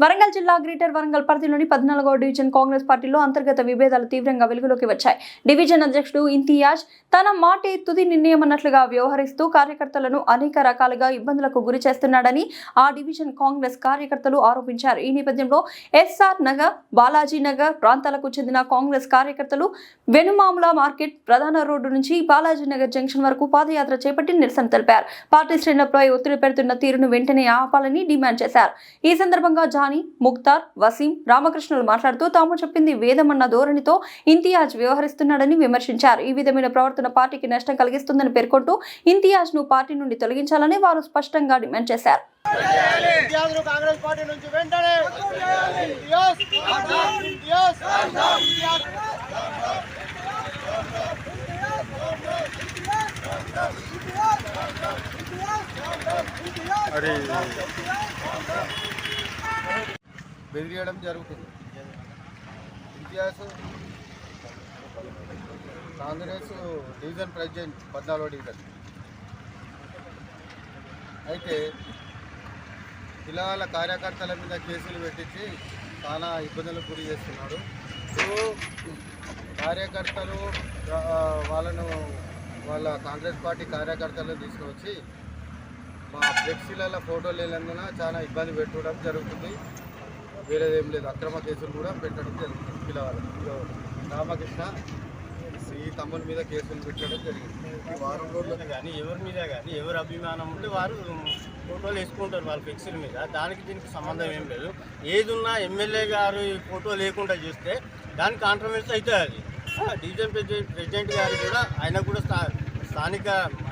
వరంగల్ జిల్లా గ్రేటర్ వరంగల్ పరిధిలోని 14వ డివిజన్ కాంగ్రెస్ పార్టీలో అంతర్గత విభేదాలు తీవ్రంగా వెలుగులోకి వచ్చాయి. డివిజన్ అధ్యక్షుడు ఇంతియాజ్ తన మాటే తుది నిర్ణయమన్నట్లుగా వ్యవహరిస్తూ కార్యకర్తలను అనేక రకాలుగా ఇబ్బందులకు గురి చేస్తున్నాడని ఆ డివిజన్ కాంగ్రెస్ కార్యకర్తలు ఆరోపించారు. ఈ నేపథ్యంలో ఎస్ఆర్ నగర్, బాలాజీ నగర్ ప్రాంతాలకు చెందిన కాంగ్రెస్ కార్యకర్తలు వెనుమాముల మార్కెట్ ప్రధాన రోడ్డు నుంచి బాలాజీ నగర్ జంక్షన్ వరకు పాదయాత్ర చేపట్టి నిరసన తెలిపారు. పార్టీ శ్రేణులపై ఒత్తిడి పెడుతున్న తీరును వెంటనే ఆపాలని డిమాండ్ చేశారు. ఈ సందర్భంగా జానీ, ముక్తార్, వసీం, రామకృష్ణులు మాట్లాడుతూ తాము చెప్పింది వేదమన్న ధోరణితో ఇంతియాజ్ వ్యవహరిస్తున్నాడని విమర్శించారు. ఈ విధమైన ప్రవర్తన పార్టీకి నష్టం కలిగిస్తుందని పేర్కొంటూ ఇంతియాజ్ ను పార్టీ నుండి తొలగించాలని వారు స్పష్టంగా డిమాండ్ చేశారు. బెదిరియడం జరుగుతుంది. ఇంతియాజ్ కాంగ్రెస్ డివిజన్ ప్రెసిడెంట్ 14వ డివిజన్. అయితే పిల్లల కార్యకర్తల మీద కేసులు పెట్టించి చాలా ఇబ్బందులకు గురి చేస్తున్నాడు. కార్యకర్తలు వాళ్ళ కాంగ్రెస్ పార్టీ కార్యకర్తలను తీసుకువచ్చి మా ఫ్లెక్సీలలో ఫోటోలు లేనందున చాలా ఇబ్బంది పెట్టడం జరుగుతుంది. వేరేదేం లేదు, అక్రమ కేసులు కూడా పెట్టడం జరుగుతుంది. పిల్లవాళ్ళు రామకృష్ణ ఈ తమ్ముని మీద కేసులు పెట్టడం జరిగింది. ఈ వారం రోజుల్లో కానీ ఎవరి మీద కానీ ఎవరు అభిమానం ఉంటే వారు ఫోటోలు వేసుకుంటారు వాళ్ళ ఫ్లెక్సీల మీద. దానికి దీనికి సంబంధం ఏం లేదు. ఏదున్నా ఎమ్మెల్యే గారు ఈ ఫోటో లేకుండా చూస్తే దానికి కాంట్రవర్సీ అవుతుంది. అది డివిజన్ ప్రెసిడెంట్ గారు కూడా ఆయన కూడా స్థానిక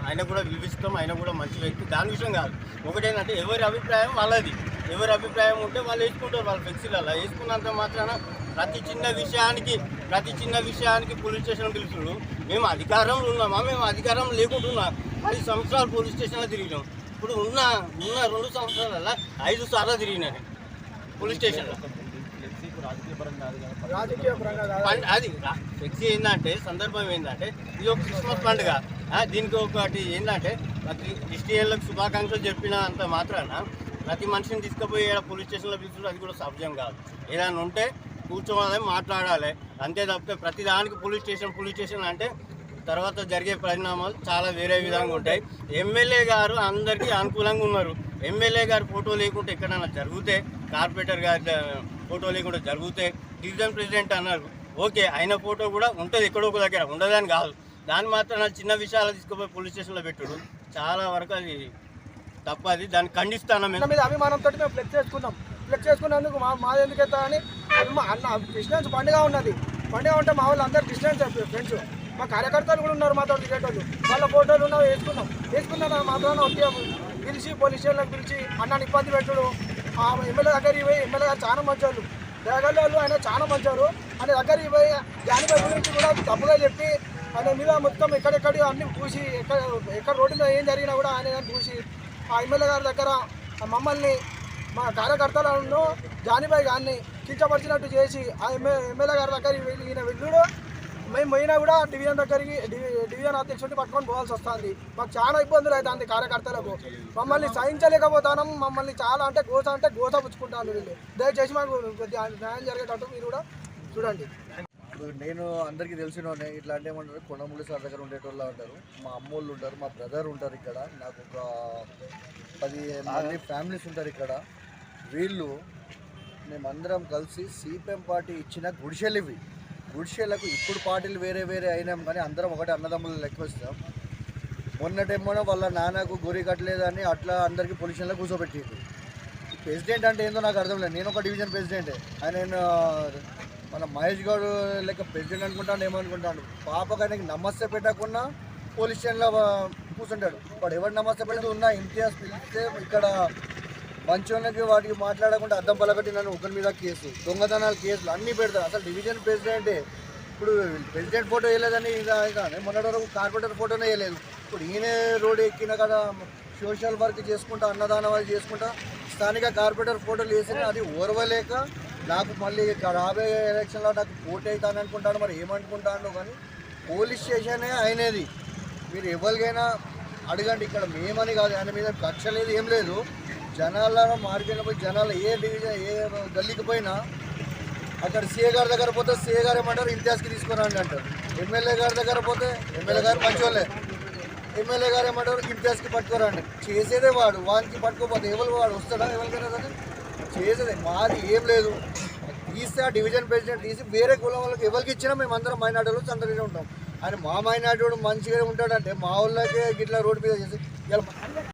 ఆయన కూడా విలువిస్తాం, ఆయన కూడా మంచి వ్యక్తి. దాని విషయం కాదు. ఒకటేంటంటే ఎవరి అభిప్రాయం వాళ్ళది. ఎవరి అభిప్రాయం ఉంటే వాళ్ళు వేసుకుంటారు వాళ్ళ ఫ్లెక్సీలలో. వేసుకున్నంత మాత్రాన ప్రతి చిన్న విషయానికి పోలీస్ స్టేషన్ పిలుచుడు. మేము అధికారంలో ఉన్నామా? మేము అధికారం లేకుంటున్నాం. 10 సంవత్సరాలు పోలీస్ స్టేషన్లో తిరిగినాం. ఇప్పుడు ఉన్న 2 సంవత్సరాల 5 సార్లు తిరిగినాను పోలీస్ స్టేషన్లో. అది ఫ్లెక్సీ ఏంటంటే సందర్భం ఏంటంటే ఇది ఒక క్రిస్మస్ పండుగ. దీనికి ఒకటి ఏంటంటే ప్రతి క్రిస్టియన్లకు శుభాకాంక్షలు చెప్పిన అంత మాత్రాన ప్రతి మనిషిని తీసుకుపోయి పోలీస్ స్టేషన్లో పిలుచుడు అది కూడా సహజం కాదు. ఏదైనా ఉంటే కూర్చోవాలి, మాట్లాడాలి. అంతే తప్పితే ప్రతిదానికి పోలీస్ స్టేషన్ అంటే తర్వాత జరిగే పరిణామాలు చాలా వేరే విధంగా ఉంటాయి. ఎమ్మెల్యే గారు అందరికీ అనుకూలంగా ఉన్నారు. ఎమ్మెల్యే గారు ఫోటో లేకుంటే ఎక్కడైనా జరిగితే, కార్పొరేటర్ గారి ఫోటో లేకుండా జరిగితే, డివిజన్ ప్రెసిడెంట్ అన్నారు ఓకే, ఆయన ఫోటో కూడా ఉంటుంది ఎక్కడో ఒక దగ్గర, ఉండదని కాదు. దాన్ని మాత్రం చిన్న విషయాలు తీసుకుపోయి పోలీస్ స్టేషన్లో పెట్టుడు చాలా వరకు అది తప్పది. దాన్ని ఖండిస్తాను. మీద అభిమానంతో మేము ఫ్లెక్స్ చేసుకున్నందుకు మాది ఎందుకు అని అన్న క్రిస్టియన్స్ పండుగ ఉన్నది. పండుగ ఉంటే మా వాళ్ళు అందరు క్రిస్టియన్స్ ఫ్రెండ్స్, మా కార్యకర్తలు కూడా ఉన్నారు మాతో తిరిగేటోళ్ళు. వాళ్ళ ఫోటోలు ఉన్నావు వేసుకున్నా మాత్రం పిలిచి పోలీస్ స్టేషన్లకు పిలిచి అన్నాన్ని ఇబ్బంది పెట్టుడు. ఎమ్మెల్యే దగ్గరికి పోయి ఎమ్మెల్యే గారు చాలా మంచోళ్ళు, దయగల్లో వాళ్ళు ఆయన చాలా మంచోరు. ఆయన దగ్గరికి పోయి జానిబాయి గురించి కూడా తప్పుగా చెప్పి ఆయన మీద మొత్తం ఎక్కడెక్కడ అన్ని చూసి ఎక్కడ రోడ్డు మీద ఏం జరిగినా కూడా ఆయన చూసి ఆ ఎమ్మెల్యే గారి దగ్గర మమ్మల్ని మా కార్యకర్తలను జానిబాయి గారిని కించపరిచినట్టు చేసి ఆ ఎమ్మెల్యే గారి దగ్గరికి వెళ్ళి ఈయన వెళ్ళుడు. మేము పోయినా కూడా డివిజన్ అధ్యక్షుడిని పట్టుకొని పోవాల్సి వస్తుంది. మాకు చాలా ఇబ్బందులు అవుతుంది కార్యకర్తలకు. మమ్మల్ని సహించలేకపోతాను. మమ్మల్ని చాలా అంటే గోస పుచ్చుకుంటాను వీళ్ళు. దయచేసి మాకు న్యాయం జరిగేటట్టు మీరు కూడా చూడండి. నేను అందరికీ తెలిసినోనే ఇట్లా అంటే ఏమంటారు, కొండముల్లి సార్ దగ్గర ఉండేటోళ్ళు ఉంటారు, మా అమ్మోళ్ళు ఉంటారు, మా బ్రదర్ ఉంటారు. ఇక్కడ నాకు ఒక 10 మంది ఫ్యామిలీస్ ఉంటారు ఇక్కడ. వీళ్ళు మేమందరం కలిసి సిపిఎం పార్టీ ఇచ్చిన గుడిసెలకు ఇప్పుడు పార్టీలు వేరే అయినాం, కానీ అందరం ఒకటే అన్నదమ్ములు లెక్క వస్తాం. మొన్నటేమో వాళ్ళ నాన్నకు గురి కట్టలేదని అట్లా అందరికీ పొజిషన్లో కూర్చోబెట్టింది. ప్రెసిడెంట్ అంటే ఏందో నాకు అర్థం లేదు. నేను ఒక డివిజన్ ప్రెసిడెంటే. ఆయన మన మహేష్ గౌడ్ లెక్క ప్రెసిడెంట్ అనుకుంటాను, ఏమనుకుంటాను. పాపకాయనకి నమస్తే పెట్టకుండా పోలీస్ స్టేషన్లో కూర్చుంటాడు. వాడు ఎవరు నమస్తే పెట్టదు ఉన్నా ఇంతియాజ్ పిలిస్తే ఇక్కడ మంచోళ్ళకి వాటికి మాట్లాడకుండా అద్దం పలకట్టి నన్ను ఒకరి మీద కేసు, దొంగతనాలు కేసులు అన్నీ పెడతారు. అసలు డివిజన్ ప్రెసిడెంటే. ఇప్పుడు ప్రెసిడెంట్ ఫోటో వేయలేదని కానీ మొన్నటి వరకు కార్పొరేటర్ ఫోటోనే వేయలేదు. ఇప్పుడు ఈయనే రోడ్ ఎక్కిన కదా సోషల్ వర్క్ చేసుకుంటా, అన్నదానం అది చేసుకుంటా స్థానిక కార్పొరేటర్ ఫోటోలు వేసిన అది ఓర్వలేక నాకు మళ్ళీ రాబోయే ఎలక్షన్లో నాకు పోటీ అవుతాను అనుకుంటాను. మరి ఏమనుకుంటాను కానీ పోలీస్ స్టేషనే అయినది. మీరు ఎవరికైనా అడగండి, ఇక్కడ మేమని కాదు, ఆయన మీద కక్ష లేదు, ఏం లేదు. జనాలను మారిపోయినప్పుడు జనాలు ఏ డివిజన్ ఏ గల్లీకి పోయినా అక్కడ సీఏ గారి దగ్గర పోతే సీఏ గారు ఏమంటారు ఇంతియాజ్కి తీసుకురండి అంటారు. ఎమ్మెల్యే గారి దగ్గర పోతే ఎమ్మెల్యే గారు మంచోళ్ళే, ఎమ్మెల్యే గారు ఏమంటారు ఇంతియాజ్కి పట్టుకోరండి. చేసేదే వానికి పట్టుకోపోతే ఎవరు వాడు వస్తాడా ఎవరికైనా సరే చేసేదే. మాది ఏం లేదు, తీస్తే ఆ డివిజన్ ప్రెసిడెంట్ తీసి వేరే కులం వాళ్ళకి ఎవరికి ఇచ్చినా మేము అందరం మైనార్టీలో సందడిగా ఉంటాం. ఆయన మా మైనార్టీ మంచిగా ఉంటాడంటే మా వాళ్ళకే గిట్లా రోడ్డు మీద చేసి ఇలా